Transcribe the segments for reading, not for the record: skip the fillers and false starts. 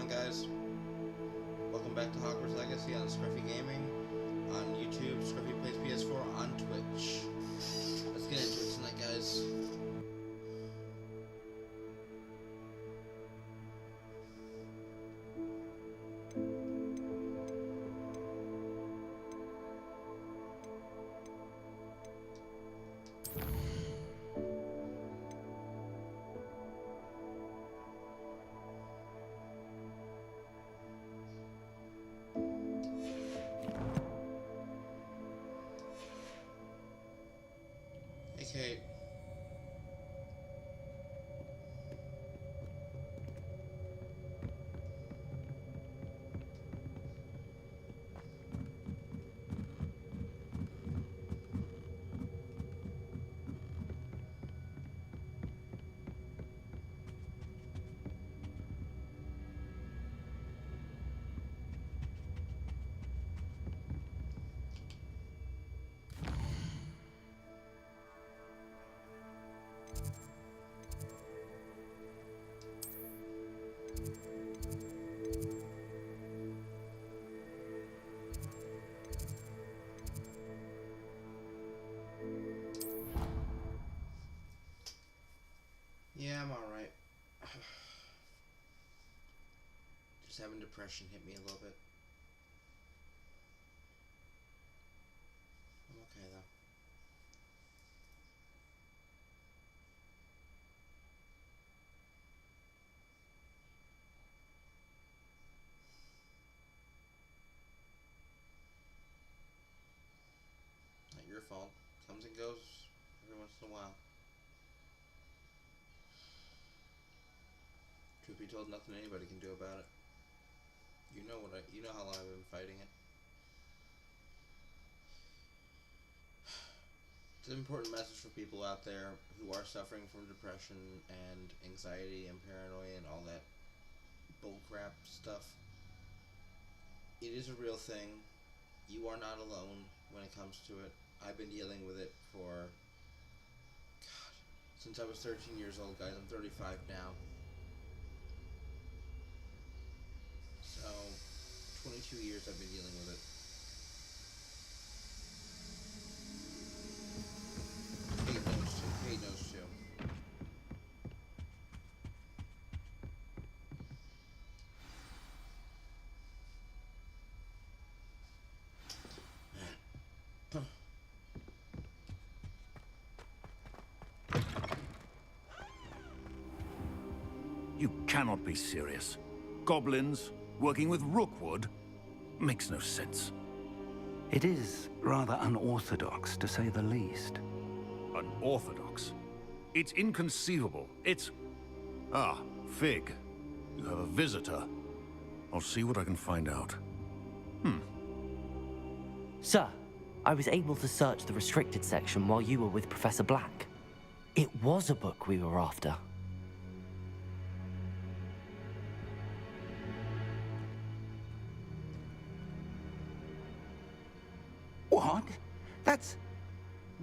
guys? Welcome back to Hogwarts Legacy on Scruffy Gaming, on YouTube, Scruffy Plays PS4, on Twitch. Let's get into it tonight, guys. Okay. Yeah, I'm alright. Just having depression hit me a little bit. I'm okay though. Not your fault. Comes and goes every once in a while. Truth be told, nothing anybody can do about it. You know how long I've been fighting it. It's an important message for people out there who are suffering from depression and anxiety and paranoia and all that bullcrap stuff. It is a real thing. You are not alone when it comes to it. I've been dealing with it for, since I was 13 years old, guys. I'm 35 now. So, 22 years I've been dealing with it. Hate those two. You cannot be serious. Goblins working with Rookwood makes no sense. It is rather unorthodox, to say the least. Unorthodox? It's inconceivable. It's... Ah, Fig. You have a visitor. I'll see what I can find out. Sir, I was able to search the restricted section while you were with Professor Black. It was a book we were after. What? That's...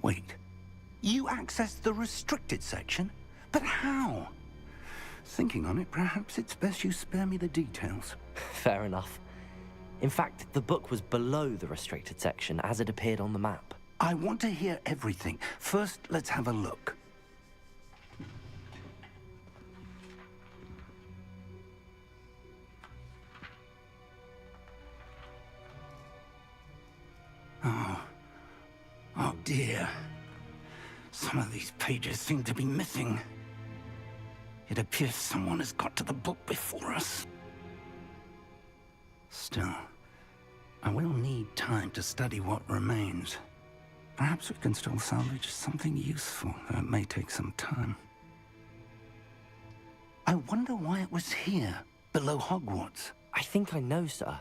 Wait. You accessed the restricted section? But how? Thinking on it, perhaps it's best you spare me the details. Fair enough. In fact, the book was below the restricted section as it appeared on the map. I want to hear everything. First, let's have a look. Oh dear. Some of these pages seem to be missing. It appears someone has got to the book before us. Still, I will need time to study what remains. Perhaps we can still salvage something useful, though it may take some time. I wonder why it was here, below Hogwarts. I think I know, sir.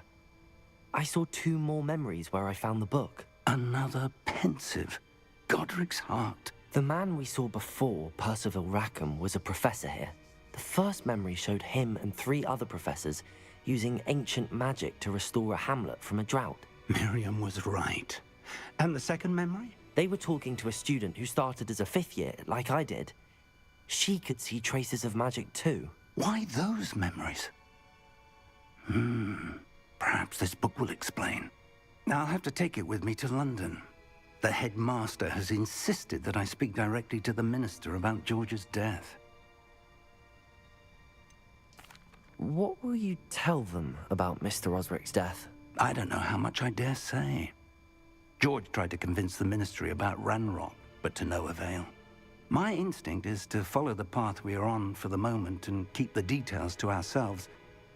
I saw 2 more memories where I found the book. Another pensive. Godric's heart. The man we saw before, Percival Rackham, was a professor here. The first memory showed him and 3 other professors using ancient magic to restore a hamlet from a drought. Miriam was right. And the second memory? They were talking to a student who started as a 5th year, like I did. She could see traces of magic too. Why those memories? Perhaps this book will explain. Now I'll have to take it with me to London. The headmaster has insisted that I speak directly to the minister about George's death. What will you tell them about Mr. Osric's death? I don't know how much I dare say. George tried to convince the ministry about Ranrock, but to no avail. My instinct is to follow the path we are on for the moment and keep the details to ourselves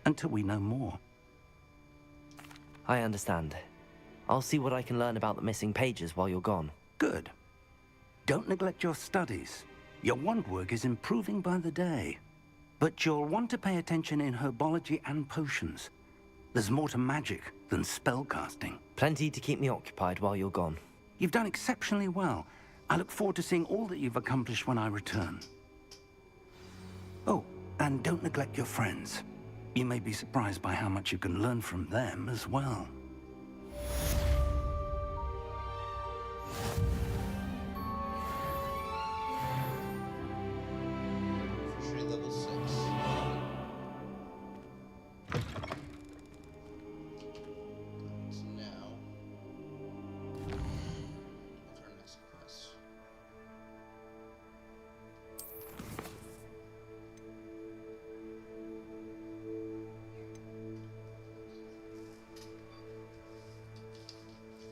until we know more. I understand. I'll see what I can learn about the missing pages while you're gone. Good. Don't neglect your studies. Your wand work is improving by the day. But you'll want to pay attention in herbology and potions. There's more to magic than spellcasting. Plenty to keep me occupied while you're gone. You've done exceptionally well. I look forward to seeing all that you've accomplished when I return. Oh, and don't neglect your friends. You may be surprised by how much you can learn from them as well. Fishery level 6. So now, what's our next quest?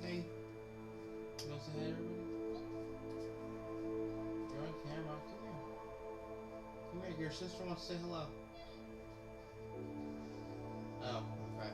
Hey, you want to say hi to everybody? You're on camera. Come here. Come here. Your sister wants to say hello. Oh, okay.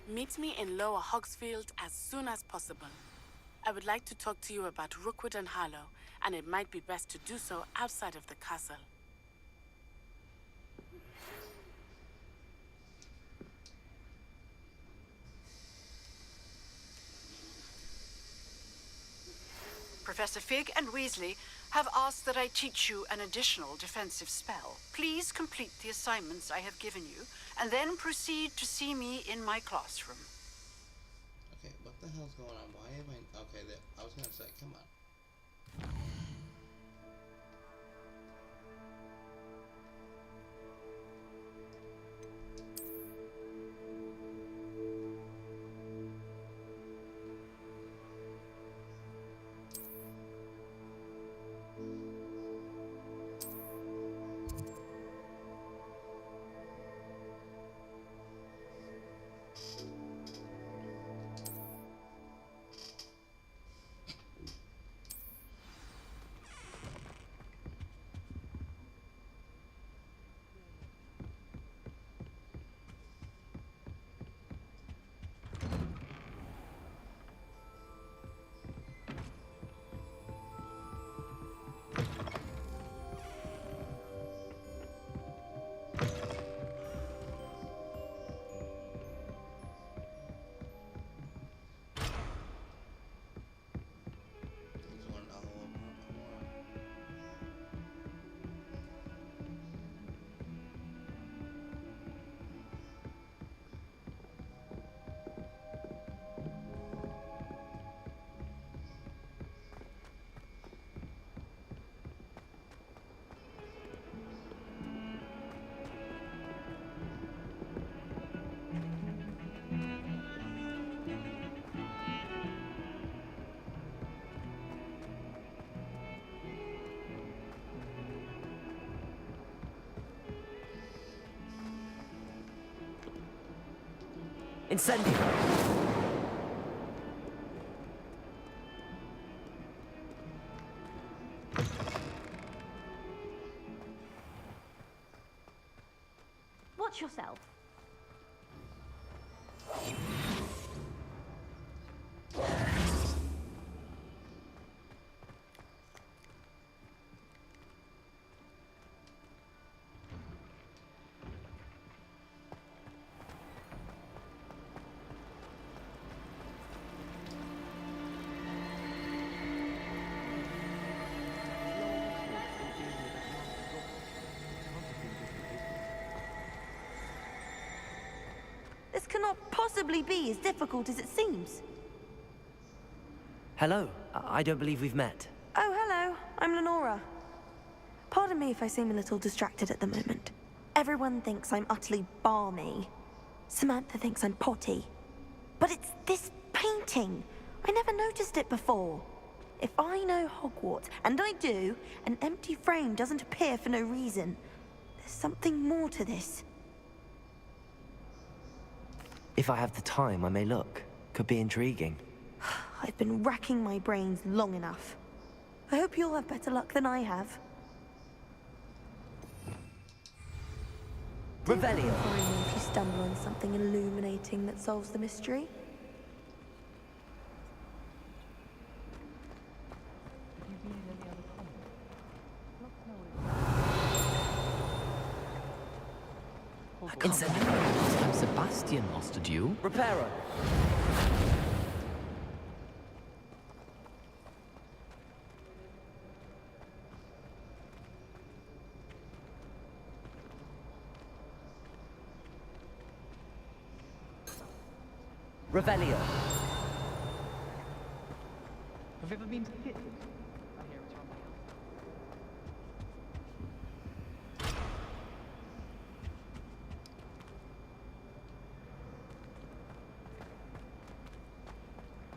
Meet me in Lower Hogsfield as soon as possible. I would like to talk to you about Rookwood and Harlow, and it might be best to do so outside of the castle. Professor Fig and Weasley have asked that I teach you an additional defensive spell. Please complete the assignments I have given you, and then proceed to see me in my classroom. Okay, what the hell's going on? Why am I... Okay, I was gonna say, come on. Incendio! Watch yourself. cannot possibly be as difficult as it seems. Hello. I don't believe we've met. Oh, hello. I'm Lenora. Pardon me if I seem a little distracted at the moment. Everyone thinks I'm utterly balmy. Samantha thinks I'm potty. But it's this painting. I never noticed it before. If I know Hogwarts, and I do, an empty frame doesn't appear for no reason. There's something more to this. If I have the time, I may look. Could be intriguing. I've been racking my brains long enough. I hope you'll have better luck than I have. Revelio. Find me if you stumble on something illuminating that solves the mystery. Incendio. Last time Sebastian lost a duel. Reparo. Revelio. Have you ever been to the kitchen? I hear it's from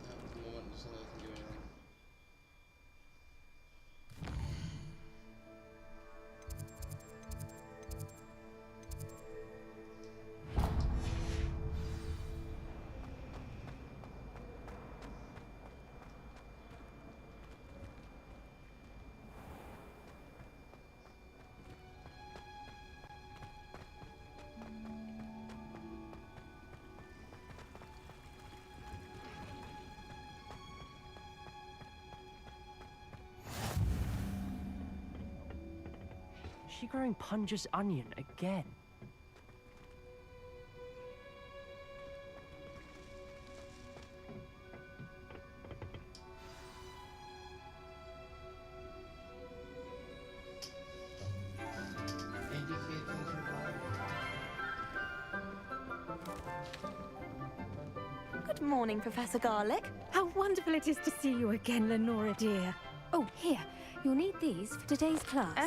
That was the moment until I can do anything. Is she growing Punja's onion again? Good morning, Professor Garlick. How wonderful it is to see you again, Lenora dear. Oh, here. You'll need these for today's class.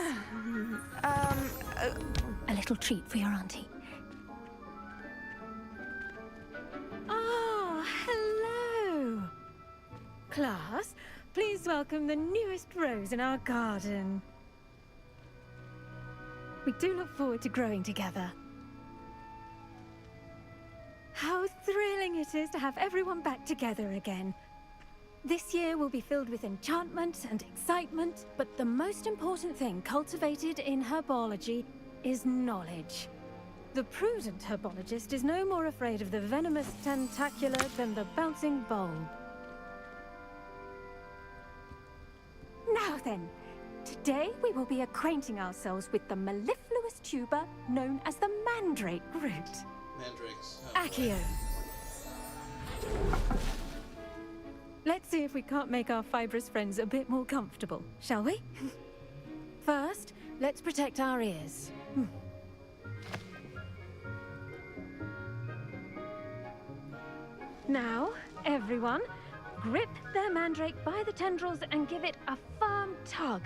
A little treat for your auntie. Ah, hello. Class, please welcome the newest rose in our garden. We do look forward to growing together. How thrilling it is to have everyone back together again. This year will be filled with enchantment and excitement, but the most important thing cultivated in herbology is knowledge. The prudent herbologist is no more afraid of the venomous tentacular than the bouncing bulb. Now then, today we will be acquainting ourselves with the mellifluous tuber known as the mandrake root. Mandrakes. Accio. Let's see if we can't make our fibrous friends a bit more comfortable, shall we? First, let's protect our ears. Now, everyone, grip their mandrake by the tendrils and give it a firm tug.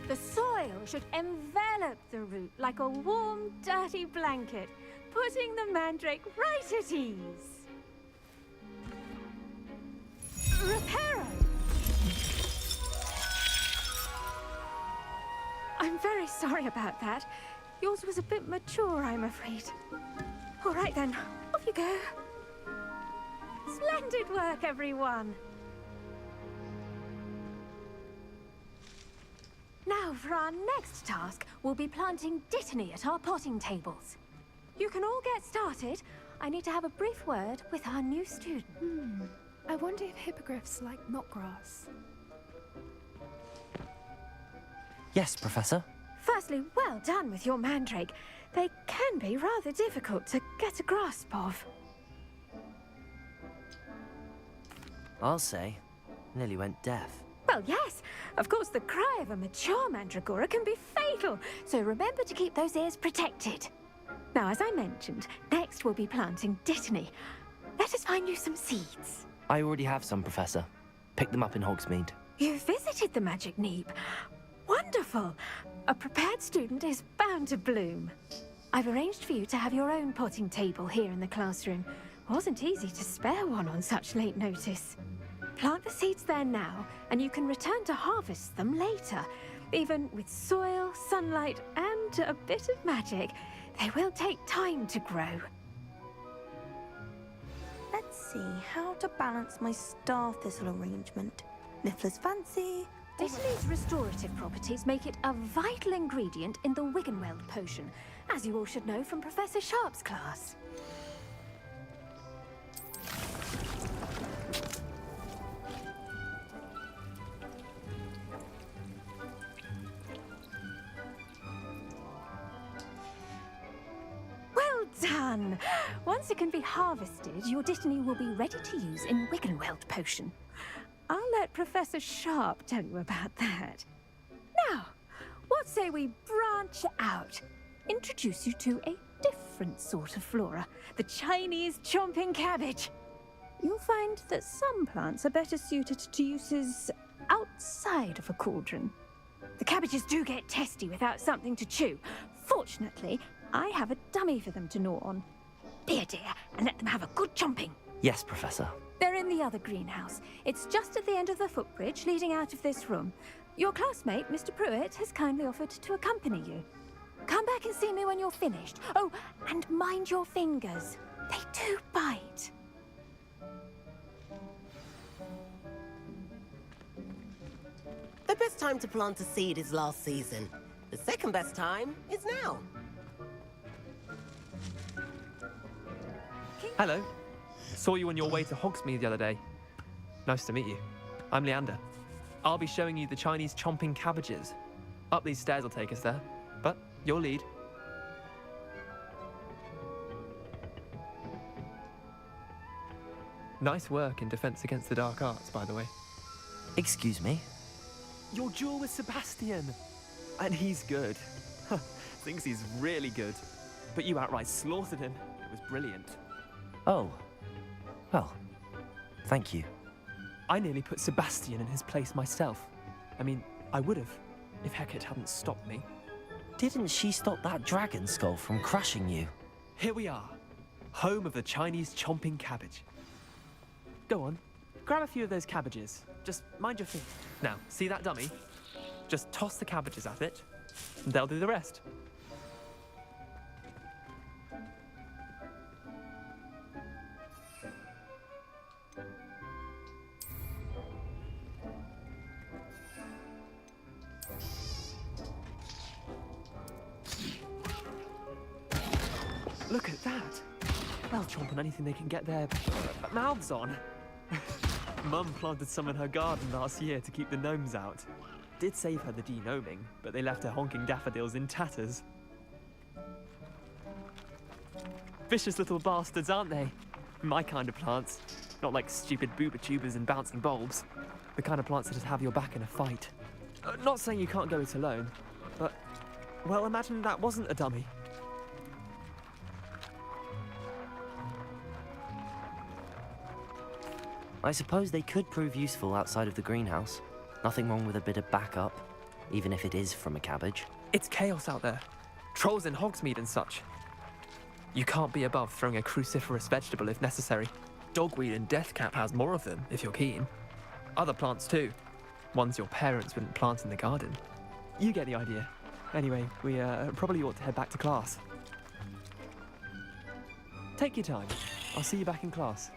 The soil should envelop the root like a warm, dirty blanket, putting the mandrake right at ease. Reparo! I'm very sorry about that. Yours was a bit mature, I'm afraid. All right then, off you go. Splendid work, everyone. Now, for our next task, we'll be planting dittany at our potting tables. You can all get started. I need to have a brief word with our new student. I wonder if hippogriffs like knotgrass. Yes, Professor. Firstly, well done with your mandrake. They can be rather difficult to get a grasp of. I'll say. Nearly went deaf. Well, yes. Of course, the cry of a mature mandragora can be fatal, so remember to keep those ears protected. Now, as I mentioned, next we'll be planting dittany. Let us find you some seeds. I already have some, Professor. Picked them up in Hogsmeade. You visited the Magic Neep. Wonderful. A prepared student is bound to bloom. I've arranged for you to have your own potting table here in the classroom. Wasn't easy to spare one on such late notice. Plant the seeds there now, and you can return to harvest them later. Even with soil, sunlight, and a bit of magic, they will take time to grow. Let's see how to balance my star thistle arrangement. Niffler's fancy. Dittany's restorative properties make it a vital ingredient in the Wiggenweld potion, as you all should know from Professor Sharp's class. Well done! Once it can be harvested, your Dittany will be ready to use in Wiggenweld potion. I'll let Professor Sharp tell you about that. Now, what say we branch out? Introduce you to a different sort of flora, the Chinese chomping cabbage. You'll find that some plants are better suited to uses outside of a cauldron. The cabbages do get testy without something to chew. Fortunately, I have a dummy for them to gnaw on. Be a dear and let them have a good chomping. Yes, Professor. They're in the other greenhouse. It's just at the end of the footbridge leading out of this room. Your classmate, Mr. Pruitt, has kindly offered to accompany you. Come back and see me when you're finished. Oh, and mind your fingers. They do bite. The best time to plant a seed is last season. The second best time is now. Hello. Saw you on your way to Hogsmeade the other day. Nice to meet you. I'm Leander. I'll be showing you the Chinese chomping cabbages. Up these stairs will take us there, but your lead. Nice work in Defense Against the Dark Arts, by the way. Excuse me? Your duel with Sebastian! And he's good. Thinks he's really good. But you outright slaughtered him. It was brilliant. Oh. Well, thank you. I nearly put Sebastian in his place myself. I mean, I would have, if Hecate hadn't stopped me. Didn't she stop that dragon skull from crushing you? Here we are, home of the Chinese chomping cabbage. Go on, grab a few of those cabbages. Just mind your feet. Now, see that dummy? Just toss the cabbages at it, and they'll do the rest. Look at that. They'll chomp on anything they can get their mouths on. Mum planted some in her garden last year to keep the gnomes out. Did save her the de-gnoming, but they left her honking daffodils in tatters. Vicious little bastards, aren't they? My kind of plants. Not like stupid booba tubers and bouncing bulbs. The kind of plants that just have your back in a fight. Not saying you can't go it alone, but, well, imagine that wasn't a dummy. I suppose they could prove useful outside of the greenhouse. Nothing wrong with a bit of backup, even if it is from a cabbage. It's chaos out there. Trolls in Hogsmeade and such. You can't be above throwing a cruciferous vegetable if necessary. Dogweed and deathcap has more of them, if you're keen. Other plants too. Ones your parents wouldn't plant in the garden. You get the idea. Anyway, we probably ought to head back to class. Take your time. I'll see you back in class.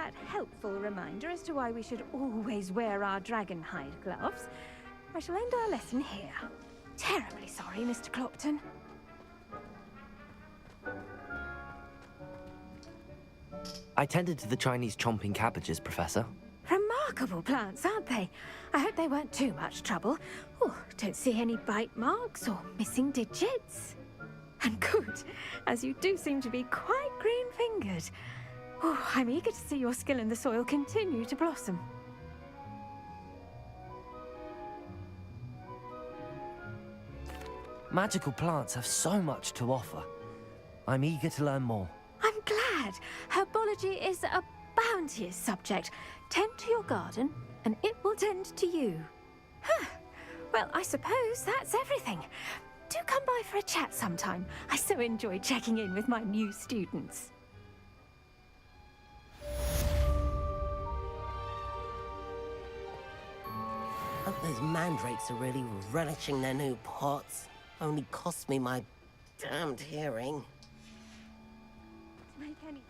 that helpful reminder as to why we should always wear our dragonhide gloves, I shall end our lesson here. Terribly sorry, Mr. Clopton. I tended to the Chinese chomping cabbages, Professor. Remarkable plants, aren't they? I hope they weren't too much trouble. Oh, don't see any bite marks or missing digits. And good, as you do seem to be quite green-fingered. Oh, I'm eager to see your skill in the soil continue to blossom. Magical plants have so much to offer. I'm eager to learn more. I'm glad. Herbology is a bounteous subject. Tend to your garden, and it will tend to you. Huh. Well, I suppose that's everything. Do come by for a chat sometime. I so enjoy checking in with my new students. Hope those mandrakes are really relishing their new pots. Only cost me my damned hearing. To make anything,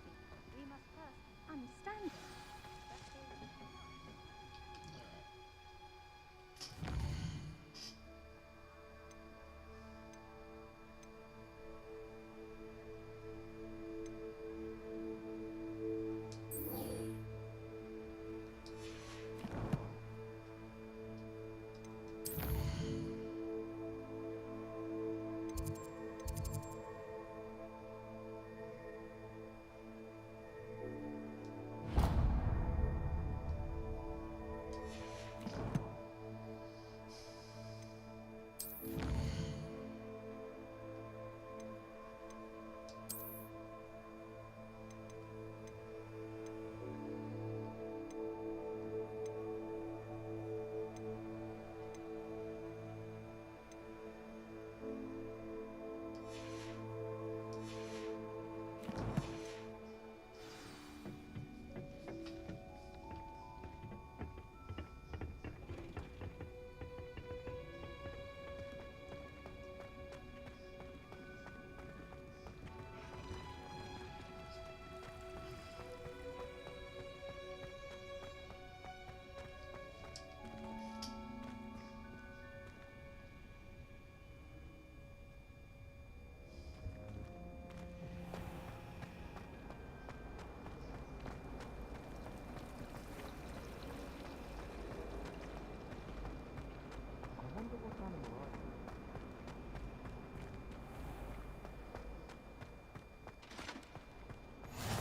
we must first understand it.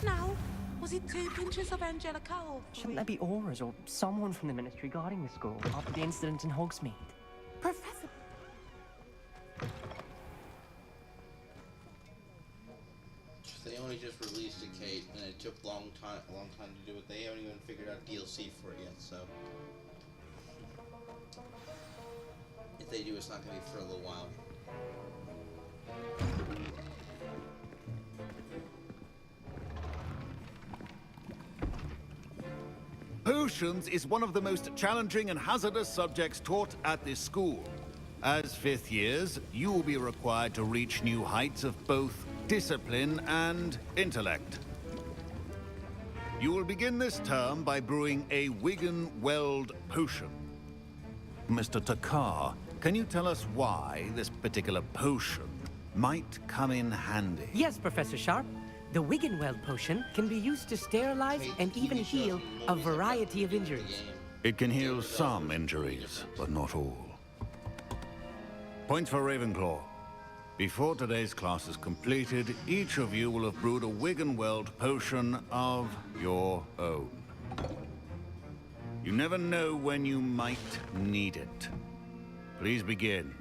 Now, was it 2 pinches of angelica or 3? Shouldn't there be auras or someone from the ministry guarding the school after the incident in Hogsmeade? Professor... They only just released it, Kate, and it took a long time to do it. They haven't even figured out DLC for it yet, so... If they do, it's not going to be for a little while. Potions is one of the most challenging and hazardous subjects taught at this school. As 5th years, you will be required to reach new heights of both discipline and intellect. You will begin this term by brewing a Wigan-Weld potion. Mr. Takar, can you tell us why this particular potion might come in handy? Yes, Professor Sharp. The Wiggenweld potion can be used to sterilize and even heal a variety of injuries. It can heal some injuries, but not all. Points for Ravenclaw. Before today's class is completed, each of you will have brewed a Wiggenweld potion of your own. You never know when you might need it. Please begin.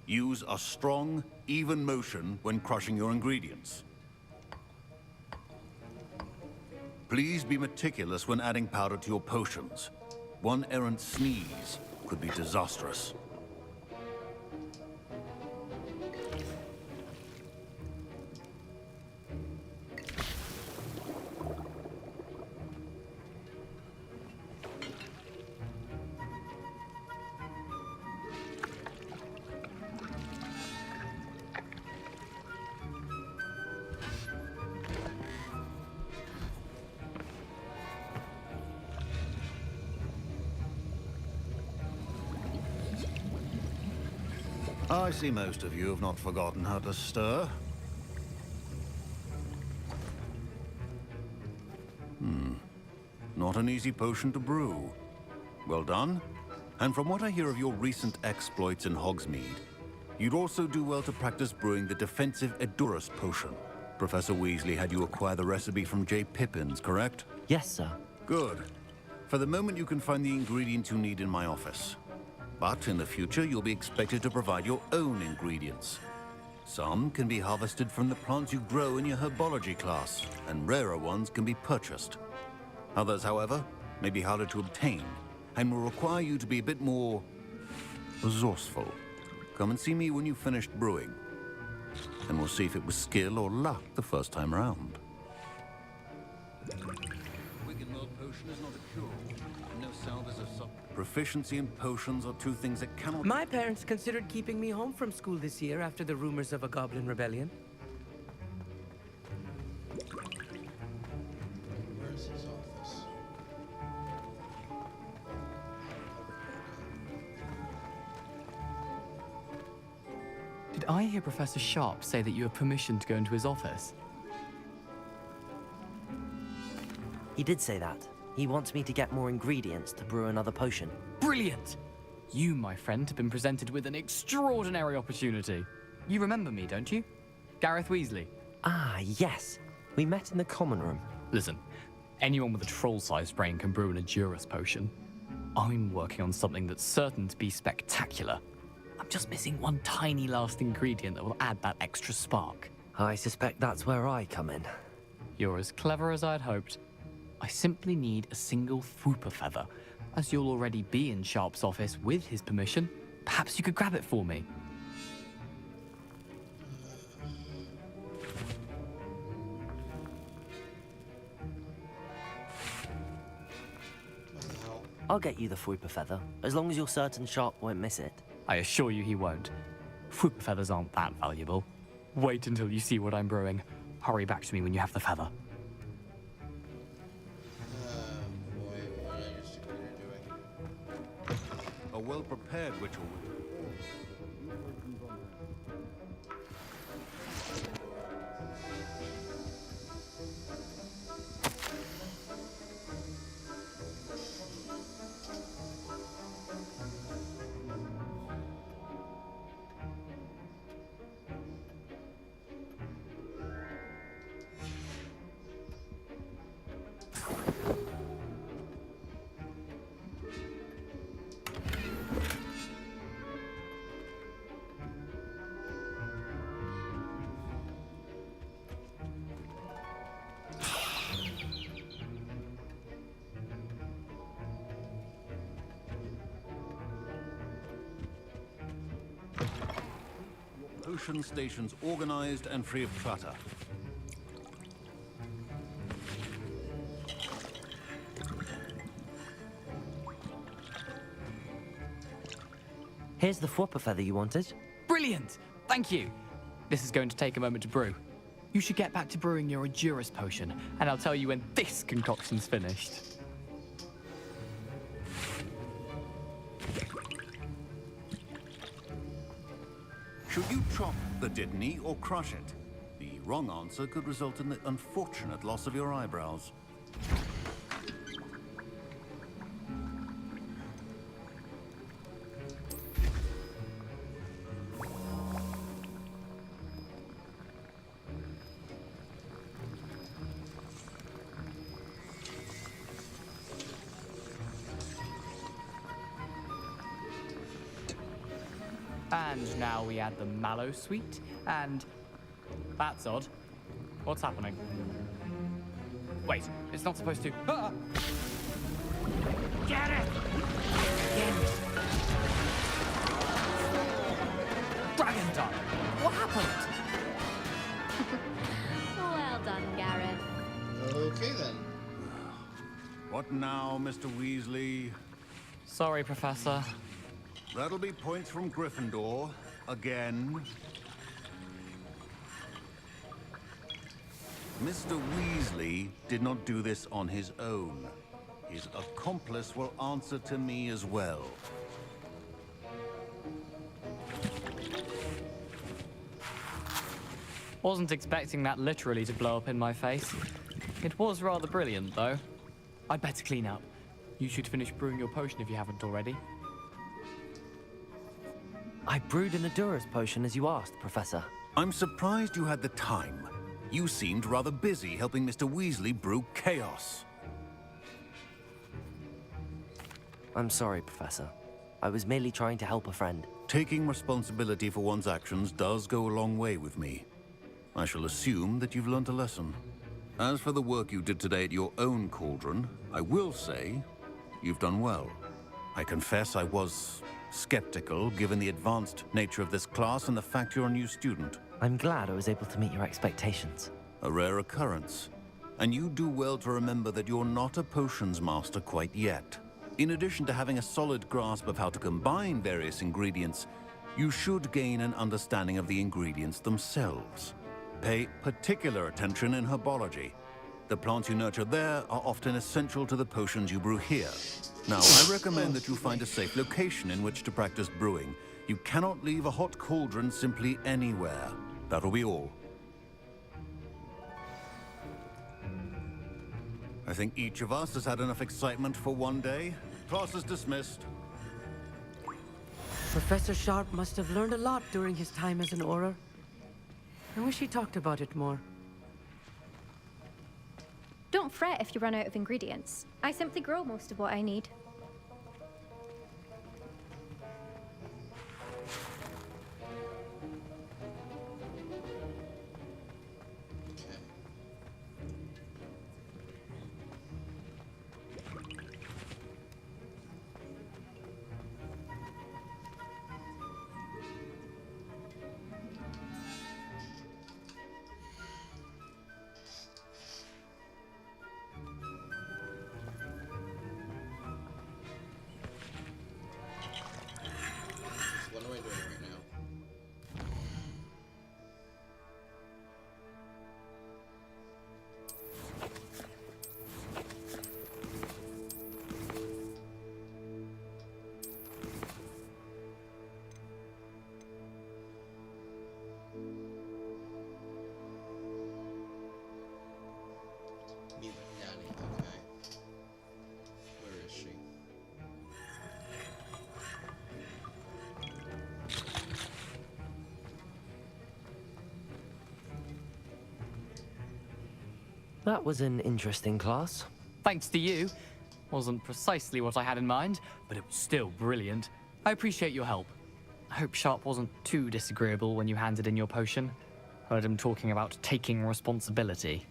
Use a strong, even motion when crushing your ingredients. Please be meticulous when adding powder to your potions. One errant sneeze could be disastrous. I see most of you have not forgotten how to stir. Not an easy potion to brew. Well done. And from what I hear of your recent exploits in Hogsmeade, you'd also do well to practice brewing the defensive Edurus potion. Professor Weasley had you acquire the recipe from J. Pippin's, correct? Yes, sir. Good. For the moment, you can find the ingredients you need in my office. But in the future, you'll be expected to provide your own ingredients. Some can be harvested from the plants you grow in your herbology class, and rarer ones can be purchased. Others, however, may be harder to obtain, and will require you to be a bit more resourceful. Come and see me when you've finished brewing, and we'll see if it was skill or luck the first time around. Potion is not a cure. No salve is a sub. Proficiency and potions are two things that cannot... My parents considered keeping me home from school this year after the rumors of a goblin rebellion. Where's his office? Did I hear Professor Sharp say that you have permission to go into his office? He did say that. He wants me to get more ingredients to brew another potion. Brilliant! You, my friend, have been presented with an extraordinary opportunity. You remember me, don't you? Gareth Weasley. Ah, yes. We met in the common room. Listen, anyone with a troll-sized brain can brew an Edurus potion. I'm working on something that's certain to be spectacular. I'm just missing one tiny last ingredient that will add that extra spark. I suspect that's where I come in. You're as clever as I'd hoped. I simply need a single Fwooper feather. As you'll already be in Sharp's office with his permission, perhaps you could grab it for me. I'll get you the Fwooper feather, as long as you're certain Sharp won't miss it. I assure you he won't. Fwooper feathers aren't that valuable. Wait until you see what I'm brewing. Hurry back to me when you have the feather. Boy, what are your secretary doing? A well-prepared ritual. Potion stations organized and free of clutter. Here's the Fwooper feather you wanted. Brilliant! Thank you! This is going to take a moment to brew. You should get back to brewing your Edurus potion, and I'll tell you when this concoction's finished. Should you chop the Dittany or crush it? The wrong answer could result in the unfortunate loss of your eyebrows. And now we add the mallow sweet, and... That's odd. What's happening? Wait, it's not supposed to... Ah! Get it! Dragon time! What happened? Well done, Gareth. Okay then. What now, Mr. Weasley? Sorry, Professor. That'll be points from Gryffindor, again. Mr. Weasley did not do this on his own. His accomplice will answer to me as well. Wasn't expecting that literally to blow up in my face. It was rather brilliant, though. I'd better clean up. You should finish brewing your potion if you haven't already. I brewed an Adurus potion as you asked, Professor. I'm surprised you had the time. You seemed rather busy helping Mr. Weasley brew chaos. I'm sorry, Professor. I was merely trying to help a friend. Taking responsibility for one's actions does go a long way with me. I shall assume that you've learnt a lesson. As for the work you did today at your own cauldron, I will say you've done well. I confess I was skeptical, given the advanced nature of this class and the fact you're a new student. I'm glad I was able to meet your expectations. A rare occurrence. And you do well to remember that you're not a potions master quite yet. In addition to having a solid grasp of how to combine various ingredients, you should gain an understanding of the ingredients themselves. Pay particular attention in herbology. The plants you nurture there are often essential to the potions you brew here. Now, I recommend that you find a safe location in which to practice brewing. You cannot leave a hot cauldron simply anywhere. That'll be all. I think each of us has had enough excitement for one day. Class is dismissed. Professor Sharp must have learned a lot during his time as an Auror. I wish he talked about it more. Don't fret if you run out of ingredients. I simply grow most of what I need. What am I doing right now? Meet Nanny, okay. Where is she? That was an interesting class. Thanks to you. Wasn't precisely what I had in mind, but it was still brilliant. I appreciate your help. I hope Sharp wasn't too disagreeable when you handed in your potion. Heard him talking about taking responsibility.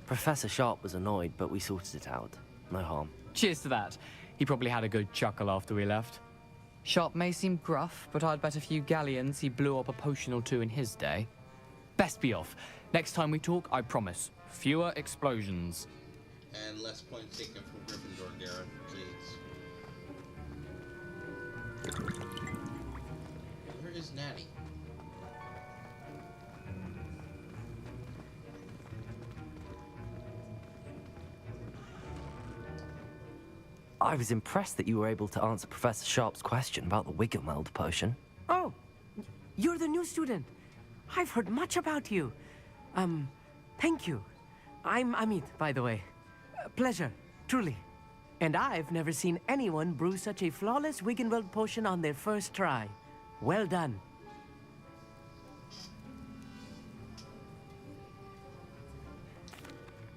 Professor Sharp was annoyed, but we sorted it out. No harm. Cheers to that. He probably had a good chuckle after we left. Sharp may seem gruff, but I'd bet a few galleons he blew up a potion or two in his day. Best be off. Next time we talk, I promise. Fewer explosions. And less points taken from Gryffindor, Garrett, please. Where is Natty? I was impressed that you were able to answer Professor Sharp's question about the Wiggenweld potion. Oh, you're the new student. I've heard much about you. Thank you. I'm Amit, by the way. Pleasure, truly. And I've never seen anyone brew such a flawless Wiggenweld potion on their first try. Well done.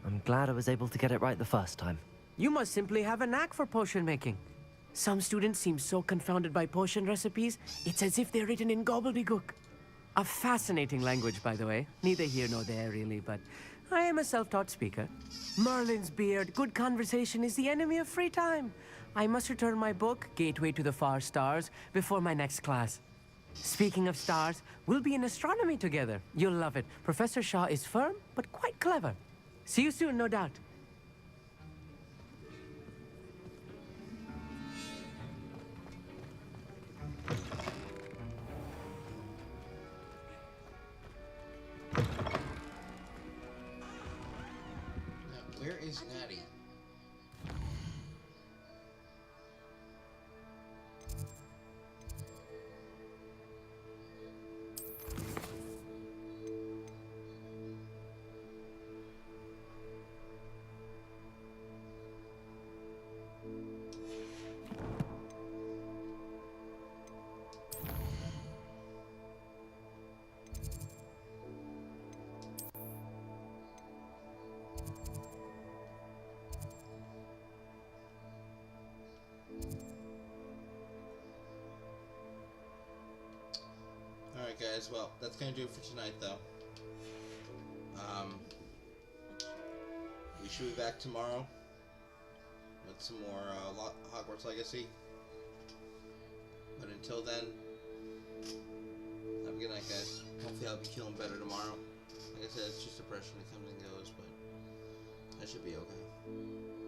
I'm glad I was able to get it right the first time. You must simply have a knack for potion making. Some students seem so confounded by potion recipes, it's as if they're written in gobbledygook. A fascinating language, by the way. Neither here nor there, really, but I am a self-taught speaker. Merlin's beard, good conversation is the enemy of free time. I must return my book, Gateway to the Far Stars, before my next class. Speaking of stars, we'll be in astronomy together. You'll love it. Professor Shaw is firm, but quite clever. See you soon, no doubt. Where is Natty? Alright guys, well, that's gonna do it for tonight though. We should be back tomorrow with some more Hogwarts Legacy. But until then, have a good night guys. Hopefully I'll be feeling better tomorrow. Like I said, it's just depression that comes and goes, but I should be okay.